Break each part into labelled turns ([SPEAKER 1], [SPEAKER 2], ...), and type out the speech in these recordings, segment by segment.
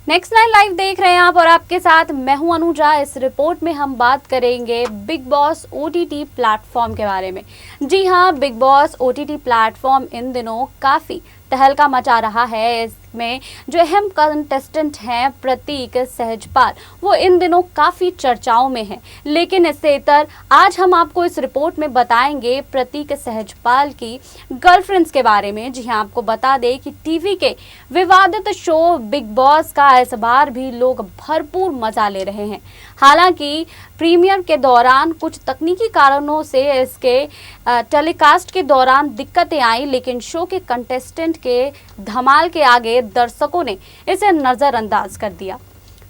[SPEAKER 1] Next 9 live देख रहे हैं आप और आपके साथ मैं हूं अनुजा। इस रिपोर्ट में हम बात करेंगे बिग बॉस ओटीटी प्लेटफॉर्म के बारे में। जी हां, बिग बॉस ओटीटी प्लेटफॉर्म इन दिनों काफ़ी तहलका मचा रहा है। इसमें जो अहम कंटेस्टेंट हैं प्रतीक सहजपाल, वो इन दिनों काफ़ी चर्चाओं में हैं। लेकिन इससे इतर आज हम आपको इस रिपोर्ट में बताएंगे प्रतीक सहजपाल की गर्लफ्रेंड्स के बारे में। जी हाँ, आपको बता दें कि टीवी के विवादित शो बिग बॉस का इस बार भी लोग भरपूर मजा ले रहे हैं। हालांकि प्रीमियर के दौरान कुछ तकनीकी कारणों से इसके टेलीकास्ट के दौरान दिक्कतें आई, लेकिन शो के कंटेस्टेंट के धमाल के आगे दर्शकों ने इसे नजरअंदाज कर दिया।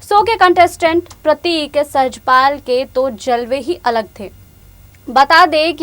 [SPEAKER 1] शो के कंटेस्टेंट प्रतीक सहजपाल के तो जलवे ही अलग थे। बता दें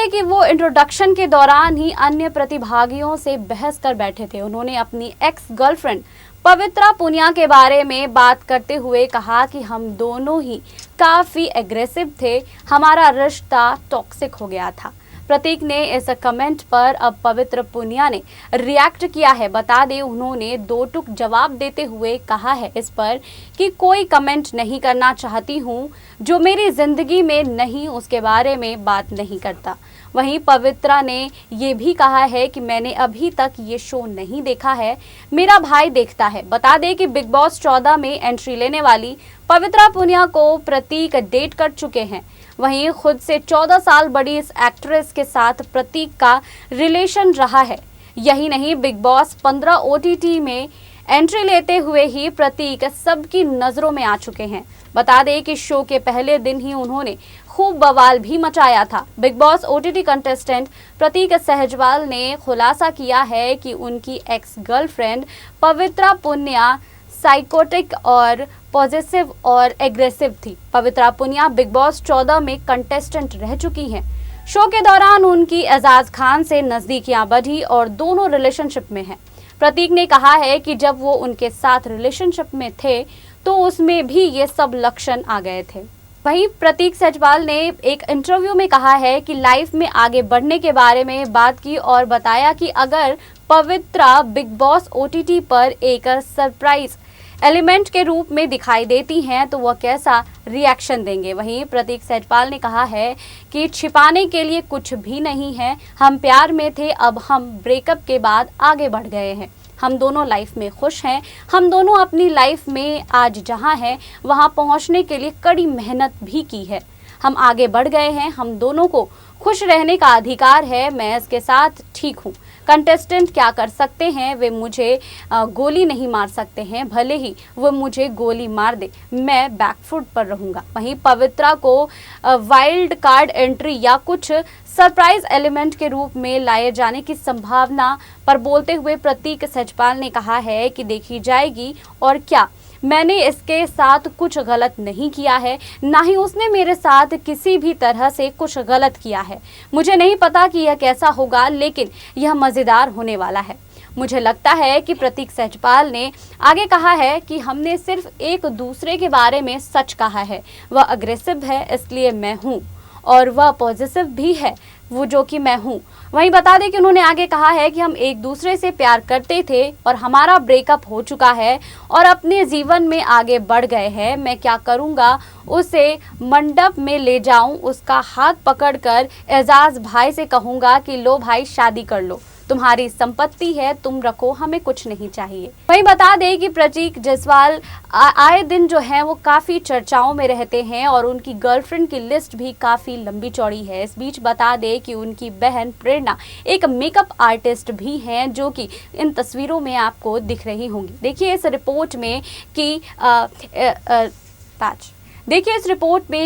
[SPEAKER 1] कि वो इंट्रोडक्शन के दौरान ही अन्य प्रतिभागियों से बहस कर बैठे थे। उन्होंने अपनी एक्स गर्लफ्रेंड पवित्रा पुनिया के बारे में बात करते हुए कहा कि हम दोनों ही काफ़ी एग्रेसिव थे, हमारा रिश्ता टॉक्सिक हो गया था। प्रतीक ने इस कमेंट पर अब पवित्र पुनिया ने रिएक्ट किया है। बता दें, उन्होंने दो टूक जवाब देते हुए कहा है इस पर कि कोई कमेंट नहीं करना चाहती हूँ, जो मेरी ज़िंदगी में नहीं उसके बारे में बात नहीं करता। वहीं पवित्रा ने ये भी कहा है कि मैंने अभी तक ये शो नहीं देखा है, मेरा भाई देखता है। बता दें कि बिग बॉस 14 में एंट्री लेने वाली पवित्रा पुनिया को प्रतीक डेट कर चुके हैं। वहीं खुद से 14 साल बड़ी इस एक्ट्रेस के साथ प्रतीक का रिलेशन रहा है। यही नहीं, बिग बॉस 15 ओटीटी में एंट्री लेते हुए ही प्रतीक सबकी नज़रों में आ चुके हैं। बता दें कि शो के पहले दिन ही उन्होंने खूब बवाल भी मचाया था। बिग बॉस ओटीटी कंटेस्टेंट प्रतीक सहजपाल ने खुलासा किया है कि उनकी एक्स गर्लफ्रेंड पवित्रा पुनिया साइकोटिक और पॉजिटिव और एग्रेसिव थी। पवित्रा पुनिया बिग बॉस 14 में कंटेस्टेंट रह चुकी हैं। शो के दौरान उनकी एजाज खान से नज़दीकियां बढ़ी और दोनों रिलेशनशिप में हैं। प्रतीक ने कहा है कि जब वो उनके साथ रिलेशनशिप में थे तो उसमें भी ये सब लक्षण आ गए थे। वहीं प्रतीक सहजपाल ने एक इंटरव्यू में कहा है कि लाइफ में आगे बढ़ने के बारे में बात की और बताया कि अगर पवित्रा बिग बॉस ओटीटी पर एक सरप्राइज एलिमेंट के रूप में दिखाई देती हैं तो वह कैसा रिएक्शन देंगे। वहीं प्रतीक सहजपाल ने कहा है कि छिपाने के लिए कुछ भी नहीं है, हम प्यार में थे, अब हम ब्रेकअप के बाद आगे बढ़ गए हैं, हम दोनों लाइफ में खुश हैं, हम दोनों अपनी लाइफ में आज जहां हैं वहां पहुंचने के लिए कड़ी मेहनत भी की है, हम आगे बढ़ गए हैं, हम दोनों को खुश रहने का अधिकार है, मैं इसके साथ ठीक हूँ। कंटेस्टेंट क्या कर सकते हैं, वे मुझे गोली नहीं मार सकते हैं, भले ही वो मुझे गोली मार दे, मैं बैकफुट पर रहूँगा। वहीं पवित्रा को वाइल्ड कार्ड एंट्री या कुछ सरप्राइज एलिमेंट के रूप में लाए जाने की संभावना पर बोलते हुए प्रतीक सहजपाल ने कहा है कि देखी जाएगी और क्या मैंने इसके साथ कुछ गलत नहीं किया है, ना ही उसने मेरे साथ किसी भी तरह से कुछ गलत किया है। मुझे नहीं पता कि यह कैसा होगा, लेकिन यह मज़ेदार होने वाला है। मुझे लगता है कि प्रतीक सहजपाल ने आगे कहा है कि हमने सिर्फ एक दूसरे के बारे में सच कहा है। वह अग्रेसिव है इसलिए मैं हूँ और वह पॉजिटिव भी है वो जो कि मैं हूँ। वहीं बता दें कि उन्होंने आगे कहा है कि हम एक दूसरे से प्यार करते थे और हमारा ब्रेकअप हो चुका है और अपने जीवन में आगे बढ़ गए हैं। मैं क्या करूँगा, उसे मंडप में ले जाऊँ, उसका हाथ पकड़कर एजाज भाई से कहूँगा कि लो भाई शादी कर लो, तुम्हारी संपत्ति है, तुम रखो, हमें कुछ नहीं चाहिए। वहीं बता दें कि प्रतीक जायसवाल आए दिन जो है वो काफ़ी चर्चाओं में रहते हैं और उनकी गर्लफ्रेंड की लिस्ट भी काफ़ी लंबी चौड़ी है। इस बीच बता दें कि उनकी बहन प्रेरणा एक मेकअप आर्टिस्ट भी हैं, जो कि इन तस्वीरों में आपको दिख रही होंगी। देखिए इस रिपोर्ट में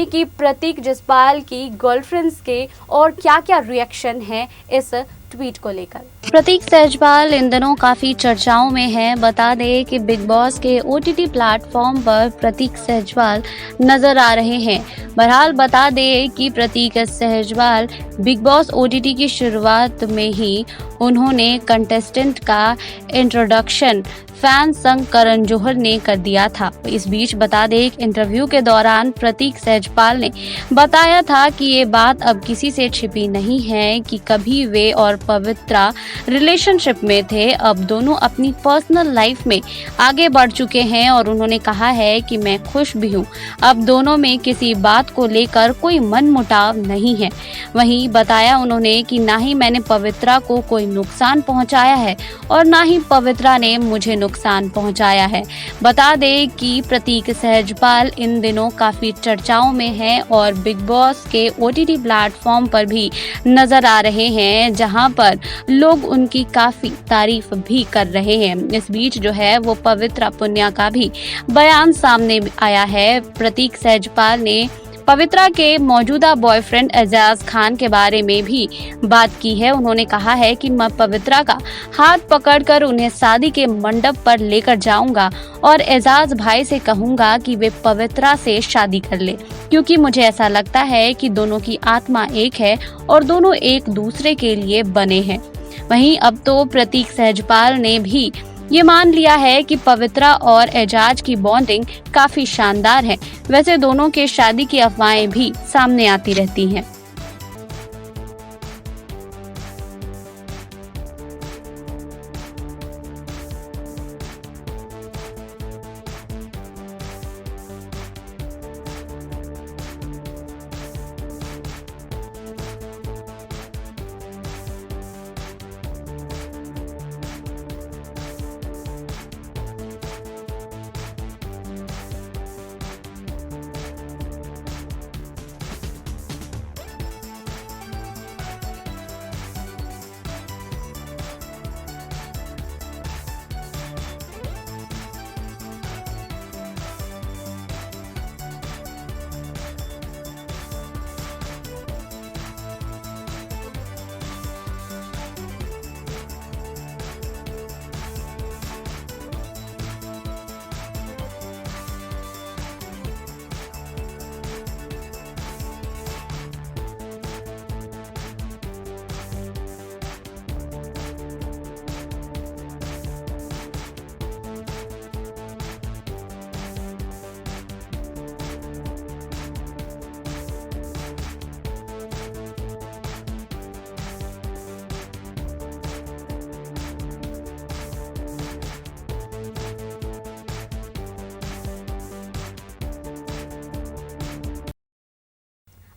[SPEAKER 1] कि प्रतीक जायसवाल की गर्लफ्रेंड्स के और क्या क्या रिएक्शन है इस ट्वीट को लेकर। प्रतीक सहजपाल इन दिनों काफी चर्चाओं में हैं। बता दें कि बिग बॉस के ओटीटी प्लेटफॉर्म पर प्रतीक सहजपाल नजर आ रहे हैं। बहरहाल बता दें कि प्रतीक सहजपाल बिग बॉस ओटीटी की शुरुआत में ही उन्होंने कंटेस्टेंट का इंट्रोडक्शन फैन संग करण जौहर ने कर दिया था। इस बीच बता दें, एक इंटरव्यू के दौरान प्रतीक सहजपाल ने बताया था कि ये बात अब किसी से छिपी नहीं है कि कभी वे और पवित्रा रिलेशनशिप में थे। अब दोनों अपनी पर्सनल लाइफ में आगे बढ़ चुके हैं और उन्होंने कहा है कि मैं खुश भी हूँ। अब दोनों में किसी बात को लेकर कोई मनमुटाव नहीं है। वहीं बताया उन्होंने कि ना ही मैंने पवित्रा को कोई नुकसान पहुंचाया है और ना ही पवित्रा ने मुझे नुकसान पहुंचाया है। बता दें कि प्रतीक सहजपाल इन दिनों काफी चर्चाओं में है और बिग बॉस के OTT प्लेटफॉर्म पर भी नजर आ रहे हैं, जहां पर लोग उनकी काफी तारीफ भी कर रहे हैं। इस बीच जो है वो पवित्रा पुनिया का भी बयान सामने आया है। प्रतीक सहजपाल ने पवित्रा के मौजूदा बॉयफ्रेंड एजाज खान के बारे में भी बात की है। उन्होंने कहा है कि मैं पवित्रा का हाथ पकड़कर उन्हें शादी के मंडप पर लेकर जाऊंगा और एजाज भाई से कहूंगा कि वे पवित्रा से शादी कर ले, क्योंकि मुझे ऐसा लगता है कि दोनों की आत्मा एक है और दोनों एक दूसरे के लिए बने हैं। वहीं अब तो प्रतीक सहजपाल ने भी ये मान लिया है कि पवित्रा और एजाज की बॉन्डिंग काफी शानदार है। वैसे दोनों के शादी की अफवाहें भी सामने आती रहती हैं।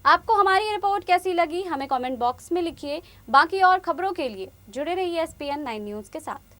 [SPEAKER 1] आपको हमारी रिपोर्ट कैसी लगी, हमें कमेंट बॉक्स में लिखिए। बाकी और खबरों के लिए जुड़े रहिए SPN 9 न्यूज़ के साथ।